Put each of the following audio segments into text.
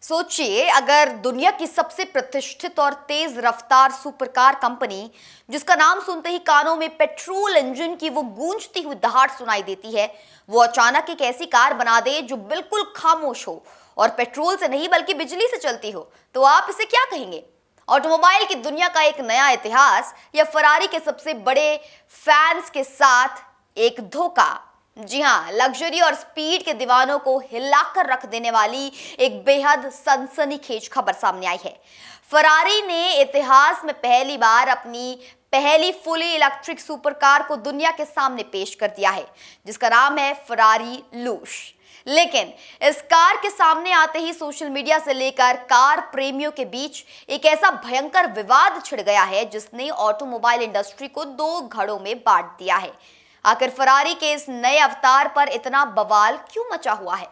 सोचिए, अगर दुनिया की सबसे प्रतिष्ठित और तेज रफ्तार सुपरकार कंपनी, जिसका नाम सुनते ही कानों में पेट्रोल इंजन की वो गूंजती हुई दहाड़ सुनाई देती है, वो अचानक एक ऐसी कार बना दे जो बिल्कुल खामोश हो और पेट्रोल से नहीं बल्कि बिजली से चलती हो, तो आप इसे क्या कहेंगे? ऑटोमोबाइल की दुनिया का एक नया इतिहास या फरारी के सबसे बड़े फैंस के साथ एक धोखा? जी हाँ, लग्जरी और स्पीड के दीवानों को हिलाकर रख देने वाली एक बेहद सनसनीखेज खबर सामने आई है। फरारी ने इतिहास में पहली बार अपनी पहली फुली इलेक्ट्रिक सुपरकार को दुनिया के सामने पेश कर दिया है, जिसका नाम है फरारी लूश। लेकिन इस कार के सामने आते ही सोशल मीडिया से लेकर कार प्रेमियों के बीच एक ऐसा भयंकर विवाद छिड़ गया है जिसने ऑटोमोबाइल इंडस्ट्री को दो घड़ों में बांट दिया है। आखिर फरारी के इस नए अवतार पर इतना बवाल क्यों मचा हुआ है?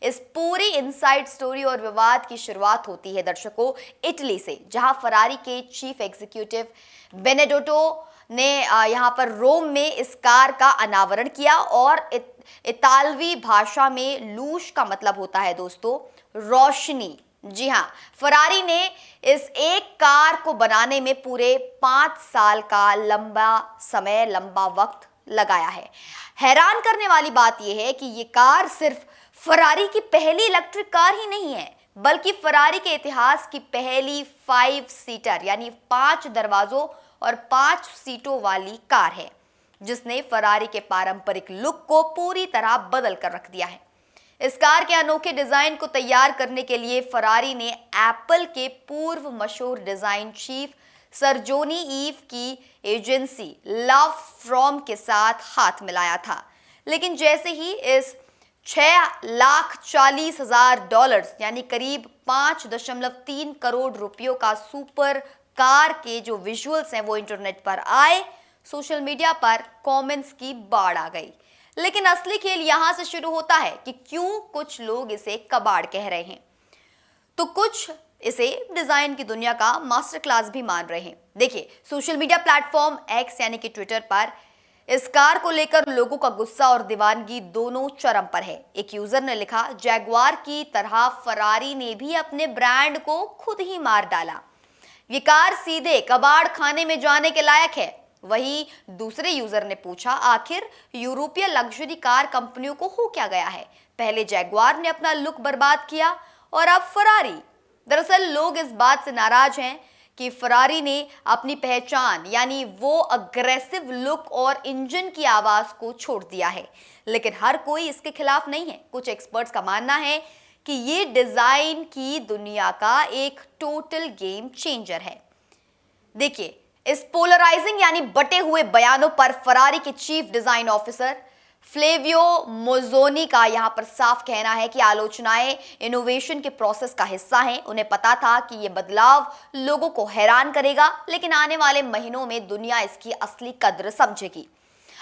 इस पूरी इनसाइड स्टोरी और विवाद की शुरुआत होती है दर्शकों इटली से, जहां फरारी के चीफ एग्जीक्यूटिव बेनेडोटो ने यहां पर रोम में इस कार का अनावरण किया। और इतालवी भाषा में लूश का मतलब होता है दोस्तों रोशनी। जी हाँ, फरारी ने इस एक कार को बनाने में पूरे 5 साल का लंबा वक्त लगाया है। हैरान करने वाली बात यह है कि ये कार सिर्फ फरारी की पहली इलेक्ट्रिक कार ही नहीं है, बल्कि फरारी के इतिहास की पहली 5 सीटर यानी 5 दरवाजों और 5 सीटों वाली कार है, जिसने फरारी के पारंपरिक लुक को पूरी तरह बदल कर रख दिया है। इस कार के अनोखे डिजाइन को तैयार करने के लिए फरारी ने एप्पल के पूर्व मशहूर डिजाइन चीफ सरजोनी ईव की एजेंसी लव फ्रॉम के साथ हाथ मिलाया था। लेकिन जैसे ही इस $6,40,000 यानी करीब 5.3 करोड़ रुपयों का सुपर कार के जो विजुअल्स हैं वो इंटरनेट पर आए, सोशल मीडिया पर कमेंट्स की बाढ़ आ गई। लेकिन असली खेल यहां से शुरू होता है कि क्यों कुछ लोग इसे कबाड़ कह रहे हैं, तो कुछ इसे डिजाइन की दुनिया का मास्टर क्लास भी मान रहे हैं। देखिए, सोशल मीडिया प्लेटफॉर्म एक्स यानी कि ट्विटर पर इस कार को लेकर लोगों का गुस्सा और दीवानगी दोनों चरम पर है। एक यूजर ने लिखा, जैगुआर की तरह फरारी ने भी अपने ब्रांड को खुद ही मार डाला, ये कार सीधे कबाड़ खाने में जाने के लायक है। वहीं दूसरे यूजर ने पूछा, आखिर यूरोपीय लग्जरी कार कंपनियों को हो क्या गया है? पहले जैगुआर ने अपना लुक बर्बाद किया और अब फरारी। दरअसल लोग इस बात से नाराज हैं कि फरारी ने अपनी पहचान यानी वो अग्रेसिव लुक और इंजन की आवाज को छोड़ दिया है। लेकिन हर कोई इसके खिलाफ नहीं है। कुछ एक्सपर्ट्स का मानना है कि ये डिजाइन की दुनिया का एक टोटल गेम चेंजर है। देखिए, इस पोलराइजिंग यानी बटे हुए बयानों पर फरारी के चीफ डिजाइन ऑफिसर फ्लेवियो मोज़ोनी का यहां पर साफ कहना है कि आलोचनाएं इनोवेशन के प्रोसेस का हिस्सा हैं। उन्हें पता था कि यह बदलाव लोगों को हैरान करेगा, लेकिन आने वाले महीनों में दुनिया इसकी असली कद्र समझेगी।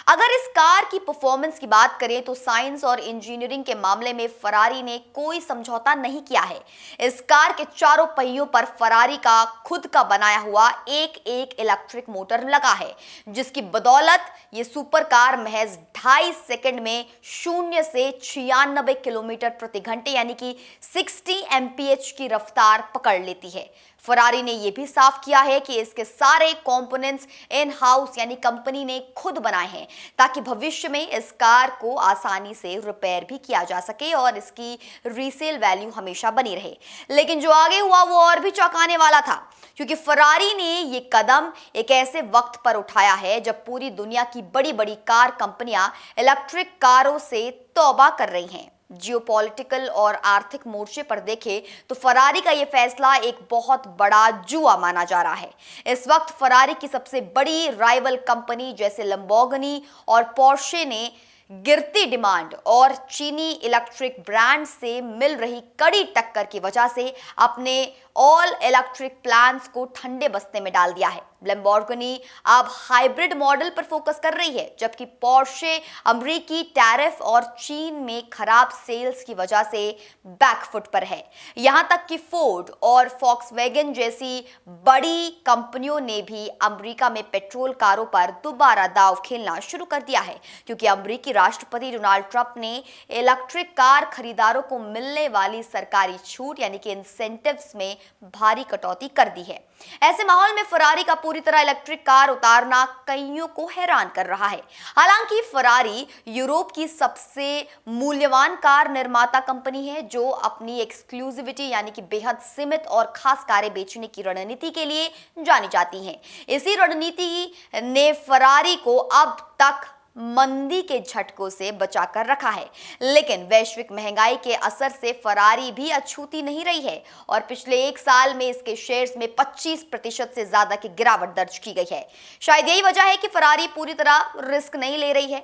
अगर इस कार की परफॉर्मेंस की बात करें तो साइंस और इंजीनियरिंग के मामले में फरारी ने कोई समझौता नहीं किया है। इस कार के चारों पहियों पर फरारी का खुद का बनाया हुआ एक इलेक्ट्रिक मोटर लगा है, जिसकी बदौलत ये सुपर कार महज 2.5 सेकंड में 0 से 96 किलोमीटर प्रति घंटे यानी कि 60 mph की रफ्तार पकड़ लेती है। फरारी ने यह भी साफ किया है कि इसके सारे कंपोनेंट्स इन हाउस यानी कंपनी ने खुद बनाए हैं, ताकि भविष्य में इस कार को आसानी से रिपेयर भी किया जा सके और इसकी रीसेल वैल्यू हमेशा बनी रहे। लेकिन जो आगे हुआ वो और भी चौंकाने वाला था, क्योंकि फरारी ने ये कदम एक ऐसे वक्त पर उठाया है जब पूरी दुनिया की बड़ी बड़ी कार कंपनियां इलेक्ट्रिक कारों से तौबा कर रही हैं। जियोपॉलिटिकल और आर्थिक मोर्चे पर देखें तो फरारी का यह फैसला एक बहुत बड़ा जुआ माना जा रहा है। इस वक्त फरारी की सबसे बड़ी राइवल कंपनी जैसे लंबोर्गिनी और पोर्शे ने गिरती डिमांड और चीनी इलेक्ट्रिक ब्रांड से मिल रही कड़ी टक्कर की वजह से अपने ऑल इलेक्ट्रिक प्लान्स को ठंडे बस्ते में डाल दिया है। लैम्बोर्गिनी अब हाइब्रिड मॉडल पर फोकस कर रही है, जबकि पोर्शे अमेरिकी टैरिफ और चीन में खराब सेल्स की वजह से बैकफुट पर है। यहां तक कि फोर्ड और फॉक्सवैगन जैसी बड़ी कंपनियों ने भी अमेरिका में पेट्रोल कारों पर दोबारा दांव खेलना शुरू कर दिया है, क्योंकि अमेरिकी राष्ट्रपति डोनाल्ड ट्रंप ने इलेक्ट्रिक कार खरीदारों को मिलने वाली सरकारी छूट यानी कि इंसेंटिव्स में भारी कटौती कर दी है। ऐसे माहौल में फरारी का पूरी तरह इलेक्ट्रिक कार उतारना कईयों को हैरान कर रहा है। हालांकि फरारी यूरोप की सबसे मूल्यवान कार निर्माता कंपनी है, जो अपनी एक्सक्लूसिविटी यानी कि बेहद सीमित और खास कारें बेचने की रणनीति के लिए जानी जाती है। इसी रणनीति ने फरारी को अब तक मंदी के झटकों से बचाकर रखा है, लेकिन वैश्विक महंगाई के असर से फरारी भी अछूती नहीं रही है और पिछले एक साल में इसके शेयर्स में 25% से ज्यादा की गिरावट दर्ज की गई है। शायद यही वजह है कि फरारी पूरी तरह रिस्क नहीं ले रही है।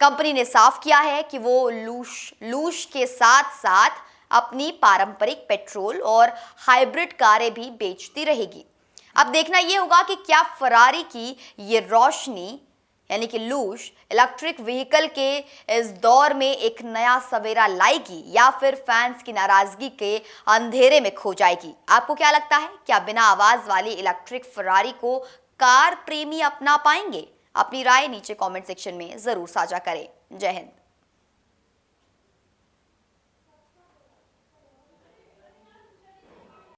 कंपनी ने साफ किया है कि वो लूश के साथ साथ अपनी पारंपरिक पेट्रोल और हाइब्रिड कारें भी बेचती रहेगी। अब देखना यह होगा कि क्या फरारी की ये रोशनी यानी कि लूश इलेक्ट्रिक व्हीकल के इस दौर में एक नया सवेरा लाएगी या फिर फैंस की नाराजगी के अंधेरे में खो जाएगी। आपको क्या लगता है, क्या बिना आवाज वाली इलेक्ट्रिक फरारी को कार प्रेमी अपना पाएंगे? अपनी राय नीचे कमेंट सेक्शन में जरूर साझा करें। जय हिंद।